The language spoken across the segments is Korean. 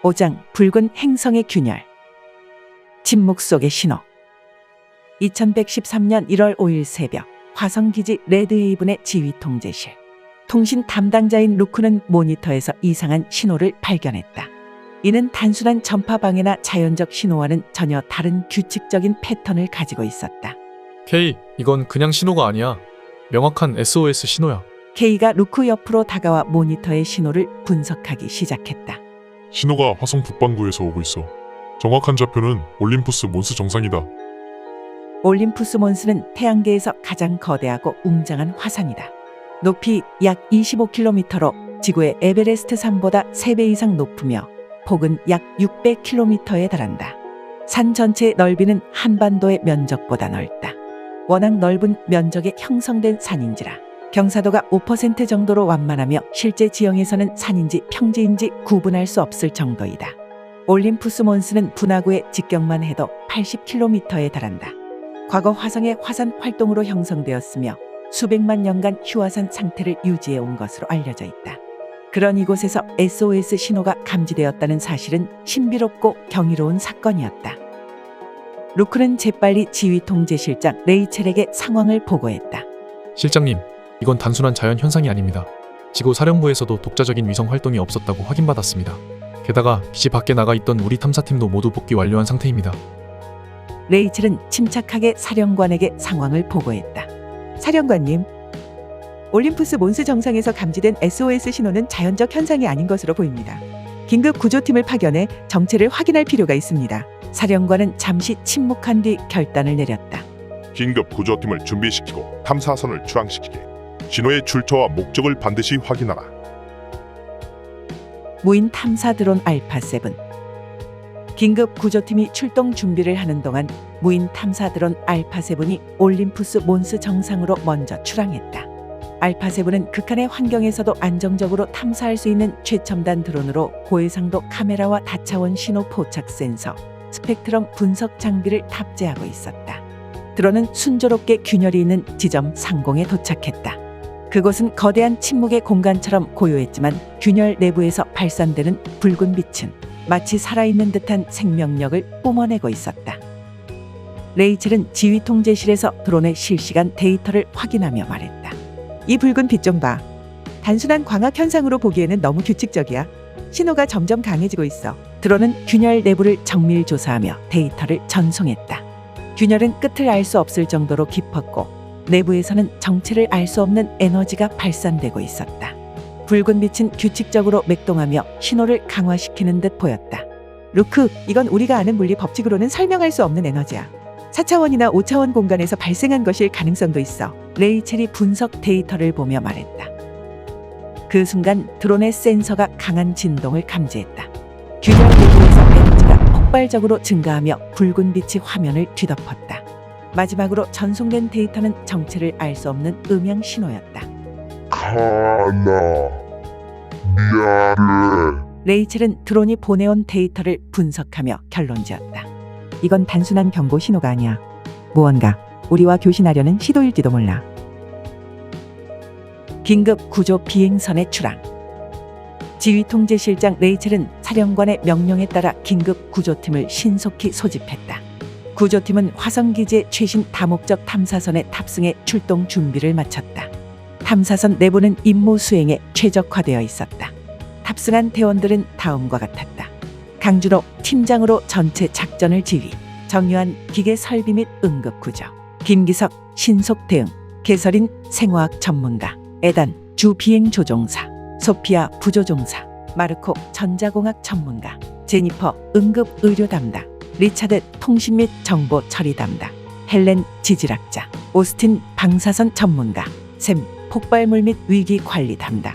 5장 붉은 행성의 균열. 침묵 속의 신호. 2113년 1월 5일 새벽 화성기지 레드헤이븐의 지휘통제실. 통신 담당자인 루크는 모니터에서 이상한 신호를 발견했다. 이는 단순한 전파 방해나 자연적 신호와는 전혀 다른 규칙적인 패턴을 가지고 있었다. 케이, 이건 그냥 신호가 아니야. 명확한 SOS 신호야. 케이가 루크 옆으로 다가와 모니터의 신호를 분석하기 시작했다. 신호가 화성 북반구에서 오고 있어. 정확한 좌표는 올림푸스 몬스 정상이다. 올림푸스 몬스는 태양계에서 가장 거대하고 웅장한 화산이다. 높이 약 25km로 지구의 에베레스트 산보다 3배 이상 높으며 폭은 약 600km에 달한다. 산 전체의 넓이는 한반도의 면적보다 넓다. 워낙 넓은 면적에 형성된 산인지라 경사도가 5% 정도로 완만하며 실제 지형에서는 산인지 평지인지 구분할 수 없을 정도이다. 올림푸스 몬스는 분화구의 직경만 해도 80km에 달한다. 과거 화성의 화산 활동으로 형성되었으며 수백만 년간 휴화산 상태를 유지해 온 것으로 알려져 있다. 그런 이곳에서 SOS 신호가 감지되었다는 사실은 신비롭고 경이로운 사건이었다. 루크는 재빨리 지휘통제실장 레이첼에게 상황을 보고했다. 실장님, 이건 단순한 자연 현상이 아닙니다. 지구 사령부에서도 독자적인 위성 활동이 없었다고 확인받았습니다. 게다가 기지 밖에 나가 있던 우리 탐사팀도 모두 복귀 완료한 상태입니다. 레이첼은 침착하게 사령관에게 상황을 보고했다. 사령관님, 올림푸스 몬스 정상에서 감지된 SOS 신호는 자연적 현상이 아닌 것으로 보입니다. 긴급 구조팀을 파견해 정체를 확인할 필요가 있습니다. 사령관은 잠시 침묵한 뒤 결단을 내렸다. 긴급 구조팀을 준비시키고 탐사선을 출항시키게. 신호의 출처와 목적을 반드시 확인하라. 무인 탐사 드론 알파7. 긴급 구조팀이 출동 준비를 하는 동안 무인 탐사 드론 알파7이 올림푸스 몬스 정상으로 먼저 출항했다. 알파7은 극한의 환경에서도 안정적으로 탐사할 수 있는 최첨단 드론으로 고해상도 카메라와 다차원 신호 포착 센서, 스펙트럼 분석 장비를 탑재하고 있었다. 드론은 순조롭게 균열이 있는 지점 상공에 도착했다. 그곳은 거대한 침묵의 공간처럼 고요했지만 균열 내부에서 발산되는 붉은 빛은 마치 살아있는 듯한 생명력을 뿜어내고 있었다. 레이첼은 지휘통제실에서 드론의 실시간 데이터를 확인하며 말했다. 이 붉은 빛 좀 봐. 단순한 광학 현상으로 보기에는 너무 규칙적이야. 신호가 점점 강해지고 있어. 드론은 균열 내부를 정밀 조사하며 데이터를 전송했다. 균열은 끝을 알 수 없을 정도로 깊었고 내부에서는 정체를 알 수 없는 에너지가 발산되고 있었다. 붉은 빛은 규칙적으로 맥동하며 신호를 강화시키는 듯 보였다. 루크, 이건 우리가 아는 물리 법칙으로는 설명할 수 없는 에너지야. 4차원이나 5차원 공간에서 발생한 것일 가능성도 있어. 레이첼이 분석 데이터를 보며 말했다. 그 순간 드론의 센서가 강한 진동을 감지했다. 균열 내부에서 에너지가 폭발적으로 증가하며 붉은 빛이 화면을 뒤덮었다. 마지막으로 전송된 데이터는 정체를 알 수 없는 음향 신호였다. 카나, 미안해. 레이첼은 드론이 보내온 데이터를 분석하며 결론지었다. 이건 단순한 경고 신호가 아니야. 무언가 우리와 교신하려는 시도일지도 몰라. 긴급 구조 비행선의 출항. 지휘통제실장 레이첼은 사령관의 명령에 따라 긴급 구조팀을 신속히 소집했다. 구조팀은 화성기지의 최신 다목적 탐사선에 탑승해 출동 준비를 마쳤다. 탐사선 내부는 임무 수행에 최적화되어 있었다. 탑승한 대원들은 다음과 같았다. 강준호 팀장으로 전체 작전을 지휘, 정유한 기계 설비 및 응급구조, 김기석 신속 대응, 개설인 생화학 전문가, 에단 주 비행 조종사, 소피아 부조종사, 마르코 전자공학 전문가, 제니퍼 응급 의료 담당, 리차드 통신 및 정보 처리 담당, 헬렌 지질학자, 오스틴 방사선 전문가, 샘 폭발물 및 위기 관리 담당.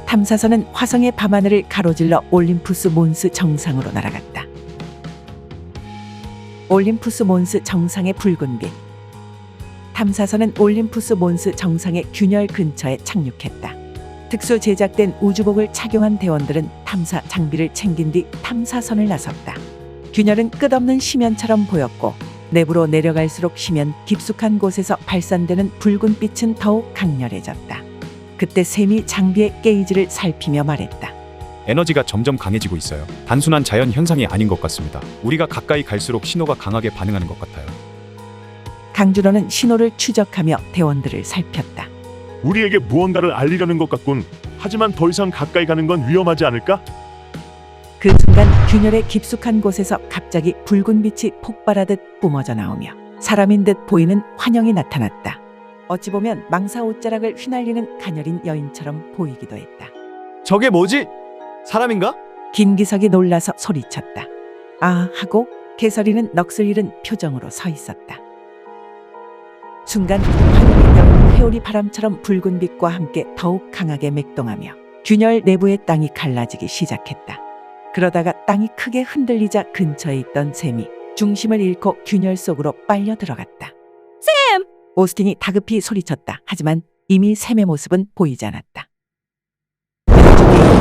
탐사선은 화성의 밤하늘을 가로질러 올림푸스 몬스 정상으로 날아갔다. 올림푸스 몬스 정상의 붉은 빛. 탐사선은 올림푸스 몬스 정상의 균열 근처에 착륙했다. 특수 제작된 우주복을 착용한 대원들은 탐사 장비를 챙긴 뒤 탐사선을 나섰다. 균열은 끝없는 심연처럼 보였고 내부로 내려갈수록 심연 깊숙한 곳에서 발산되는 붉은 빛은 더욱 강렬해졌다. 그때 샘이 장비의 게이지를 살피며 말했다. 에너지가 점점 강해지고 있어요. 단순한 자연 현상이 아닌 것 같습니다. 우리가 가까이 갈수록 신호가 강하게 반응하는 것 같아요. 강준호는 신호를 추적하며 대원들을 살폈다. 우리에게 무언가를 알리려는 것 같군. 하지만 더 이상 가까이 가는 건 위험하지 않을까? 그 순간 균열의 깊숙한 곳에서 갑자기 붉은 빛이 폭발하듯 뿜어져 나오며 사람인 듯 보이는 환영이 나타났다. 어찌 보면 망사 옷자락을 휘날리는 가녀린 여인처럼 보이기도 했다. 저게 뭐지? 사람인가? 김기석이 놀라서 소리쳤다. 아 하고 개설이는 넋을 잃은 표정으로 서 있었다. 순간 환영의 여인 회오리 바람처럼 붉은 빛과 함께 더욱 강하게 맥동하며 균열 내부의 땅이 갈라지기 시작했다. 그러다가 땅이 크게 흔들리자 근처에 있던 샘이 중심을 잃고 균열 속으로 빨려 들어갔다. 샘! 오스틴이 다급히 소리쳤다. 하지만 이미 샘의 모습은 보이지 않았다.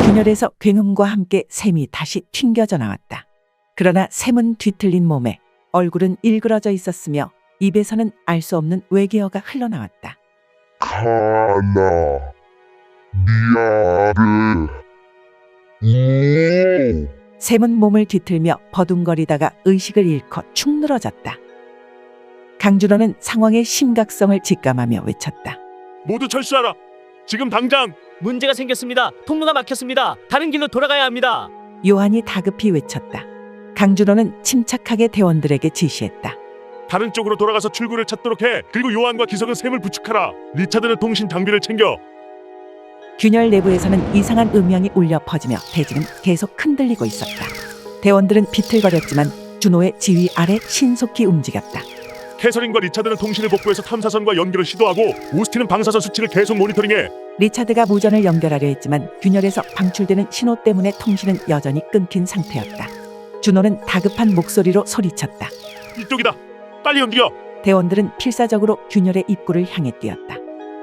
균열에서 굉음과 함께 샘이 다시 튕겨져 나왔다. 그러나 샘은 뒤틀린 몸에 얼굴은 일그러져 있었으며 입에서는 알 수 없는 외계어가 흘러나왔다. 가나 미아를 오 샘은 몸을 뒤틀며 버둥거리다가 의식을 잃고 축 늘어졌다. 강준호는 상황의 심각성을 직감하며 외쳤다. 모두 철수하라. 지금 당장. 문제가 생겼습니다. 통로가 막혔습니다. 다른 길로 돌아가야 합니다. 요한이 다급히 외쳤다. 강준호는 침착하게 대원들에게 지시했다. 다른 쪽으로 돌아가서 출구를 찾도록 해. 그리고 요한과 기석은 샘을 부축하라. 리차드는 통신 장비를 챙겨. 균열 내부에서는 이상한 음향이 울려 퍼지며 대지는 계속 흔들리고 있었다. 대원들은 비틀거렸지만 준호의 지휘 아래 신속히 움직였다. 캐서린과 리차드는 통신을 복구해서 탐사선과 연결을 시도하고 오스틴은 방사선 수치를 계속 모니터링해. 리차드가 무전을 연결하려 했지만 균열에서 방출되는 신호 때문에 통신은 여전히 끊긴 상태였다. 준호는 다급한 목소리로 소리쳤다. 이쪽이다. 빨리 움직여. 대원들은 필사적으로 균열의 입구를 향해 뛰었다.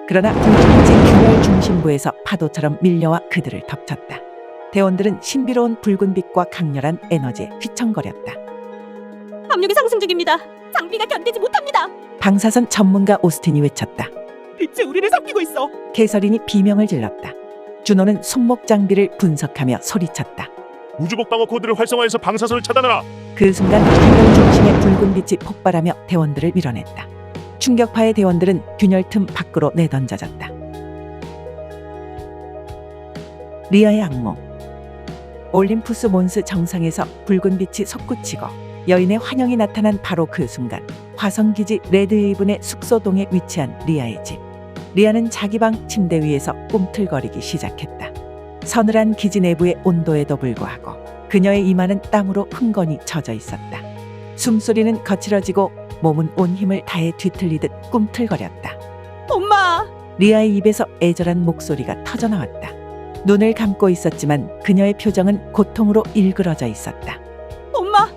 그러나 붉은빛이 균열 중심부에서 파도처럼 밀려와 그들을 덮쳤다. 대원들은 신비로운 붉은 빛과 강렬한 에너지에 휘청거렸다. 압력이 상승 중입니다. 장비가 견디지 못합니다. 방사선 전문가 오스틴이 외쳤다. 빛이 우리를 삼키고 있어. 캐서린이 비명을 질렀다. 준호는 손목 장비를 분석하며 소리쳤다. 우주복 방어 코드를 활성화해서 방사선을 차단하라. 그 순간 균열 중심의 붉은 빛이 폭발하며 대원들을 밀어냈다. 충격파의 대원들은 균열 틈 밖으로 내던져졌다. 리아의 악몽. 올림푸스 몬스 정상에서 붉은 빛이 솟구치고 여인의 환영이 나타난 바로 그 순간 화성기지 레드헤이븐의 숙소동에 위치한 리아의 집. 리아는 자기 방 침대 위에서 꿈틀거리기 시작했다. 서늘한 기지 내부의 온도에도 불구하고 그녀의 이마는 땀으로 흥건히 젖어 있었다. 숨소리는 거칠어지고 몸은 온 힘을 다해 뒤틀리듯 꿈틀거렸다. 엄마! 리아의 입에서 애절한 목소리가 터져나왔다. 눈을 감고 있었지만 그녀의 표정은 고통으로 일그러져 있었다. 엄마!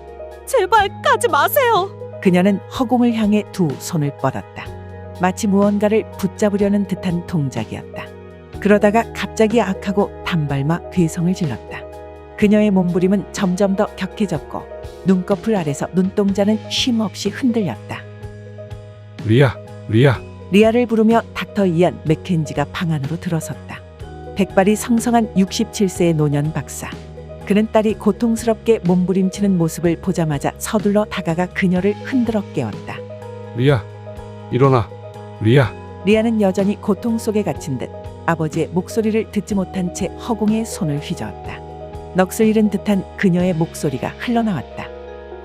제발 가지 마세요. 그녀는 허공을 향해 두 손을 뻗었다. 마치 무언가를 붙잡으려는 듯한 동작이었다. 그러다가 갑자기 악하고 단발마 괴성을 질렀다. 그녀의 몸부림은 점점 더 격해졌고 눈꺼풀 아래서 눈동자는 쉼없이 흔들렸다. 리아, 리아. 리아를 부르며 닥터 이안 맥켄지가 방 안으로 들어섰다. 백발이 성성한 67세의 노년 박사. 그는 딸이 고통스럽게 몸부림치는 모습을 보자마자 서둘러 다가가 그녀를 흔들어 깨웠다. 리아, 일어나. 리아. 리아는 여전히 고통 속에 갇힌 듯 아버지의 목소리를 듣지 못한 채 허공에 손을 휘저었다. 넋을 잃은 듯한 그녀의 목소리가 흘러나왔다.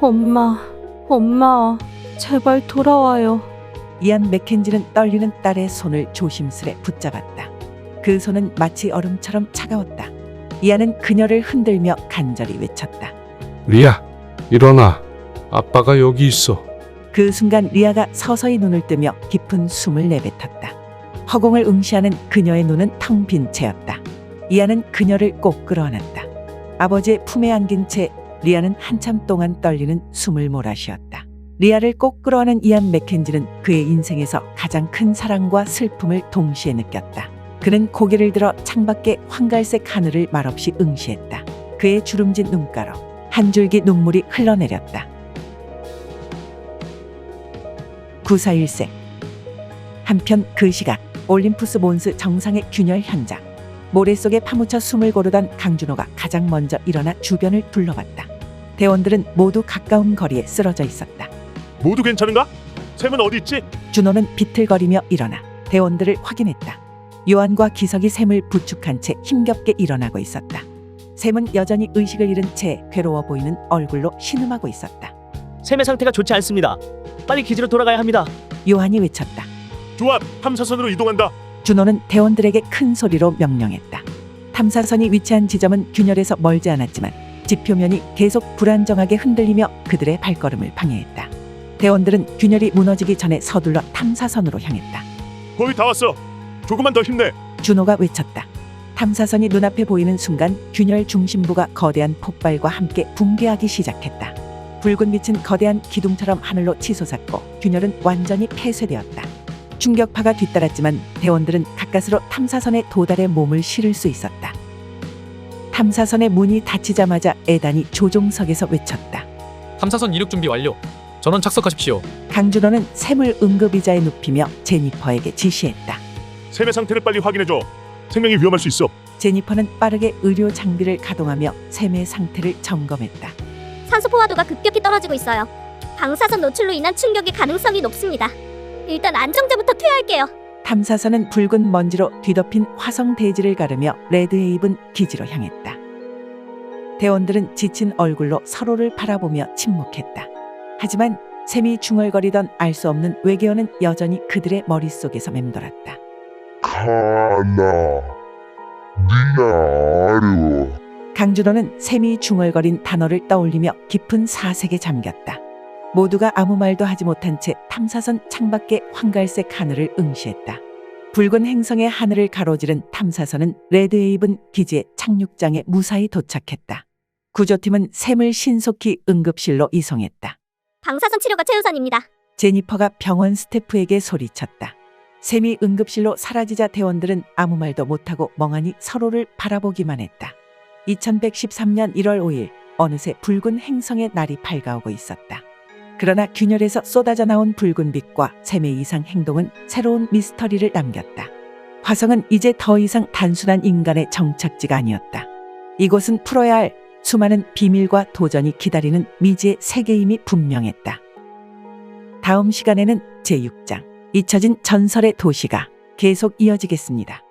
엄마, 제발 돌아와요. 이안 맥켄지는 떨리는 딸의 손을 조심스레 붙잡았다. 그 손은 마치 얼음처럼 차가웠다. 이안은 그녀를 흔들며 간절히 외쳤다. 리아, 일어나. 아빠가 여기 있어. 그 순간 리아가 서서히 눈을 뜨며 깊은 숨을 내뱉었다. 허공을 응시하는 그녀의 눈은 텅 빈 채였다. 이안은 그녀를 꼭 끌어안았다. 아버지의 품에 안긴 채 리아는 한참 동안 떨리는 숨을 몰아쉬었다. 리아를 꼭 끌어안은 이안 맥켄지는 그의 인생에서 가장 큰 사랑과 슬픔을 동시에 느꼈다. 그는 고개를 들어 창밖의 황갈색 하늘을 말없이 응시했다. 그의 주름진 눈가로 한 줄기 눈물이 흘러내렸다. 941세. 한편 그 시각 올림푸스 몬스 정상의 균열 현장. 모래 속에 파묻혀 숨을 고르던 강준호가 가장 먼저 일어나 주변을 둘러봤다. 대원들은 모두 가까운 거리에 쓰러져 있었다. 모두 괜찮은가? 샘은 어디 있지? 준호는 비틀거리며 일어나 대원들을 확인했다. 요한과 기석이 샘을 부축한 채 힘겹게 일어나고 있었다. 샘은 여전히 의식을 잃은 채 괴로워 보이는 얼굴로 신음하고 있었다. 샘의 상태가 좋지 않습니다. 빨리 기지로 돌아가야 합니다. 요한이 외쳤다. 조합, 탐사선으로 이동한다. 준호는 대원들에게 큰 소리로 명령했다. 탐사선이 위치한 지점은 균열에서 멀지 않았지만 지표면이 계속 불안정하게 흔들리며 그들의 발걸음을 방해했다. 대원들은 균열이 무너지기 전에 서둘러 탐사선으로 향했다. 거의 다 왔어. 조금만 더 힘내. 준호가 외쳤다. 탐사선이 눈앞에 보이는 순간 균열 중심부가 거대한 폭발과 함께 붕괴하기 시작했다. 붉은 빛은 거대한 기둥처럼 하늘로 치솟았고 균열은 완전히 폐쇄되었다. 충격파가 뒤따랐지만 대원들은 가까스로 탐사선에 도달해 몸을 실을 수 있었다. 탐사선의 문이 닫히자마자 에단이 조종석에서 외쳤다. 탐사선 이륙 준비 완료. 전원 착석하십시오. 강준호는 샘을 응급의자에 눕히며 제니퍼에게 지시했다. 샘의 상태를 빨리 확인해줘. 생명이 위험할 수 있어. 제니퍼는 빠르게 의료 장비를 가동하며 샘의 상태를 점검했다. 산소 포화도가 급격히 떨어지고 있어요. 방사선 노출로 인한 충격의 가능성이 높습니다. 일단 안정제부터 투여할게요. 탐사선은 붉은 먼지로 뒤덮인 화성 대지를 가르며 레드헤이븐 기지로 향했다. 대원들은 지친 얼굴로 서로를 바라보며 침묵했다. 하지만 샘이 중얼거리던 알 수 없는 외계어는 여전히 그들의 머릿속에서 맴돌았다. 가나 니나르. 강준호는 샘이 중얼거린 단어를 떠올리며 깊은 사색에 잠겼다. 모두가 아무 말도 하지 못한 채 탐사선 창밖의 황갈색 하늘을 응시했다. 붉은 행성의 하늘을 가로지른 탐사선은 레드헤이븐 기지의 착륙장에 무사히 도착했다. 구조팀은 샘을 신속히 응급실로 이송했다. 방사선 치료가 최우선입니다. 제니퍼가 병원 스태프에게 소리쳤다. 샘이 응급실로 사라지자 대원들은 아무 말도 못하고 멍하니 서로를 바라보기만 했다. 2113년 1월 5일 어느새 붉은 행성의 날이 밝아오고 있었다. 그러나 균열에서 쏟아져 나온 붉은 빛과 샘의 이상 행동은 새로운 미스터리를 남겼다. 화성은 이제 더 이상 단순한 인간의 정착지가 아니었다. 이곳은 풀어야 할 수많은 비밀과 도전이 기다리는 미지의 세계임이 분명했다. 다음 시간에는 제6장 잊혀진 전설의 도시가 계속 이어지겠습니다.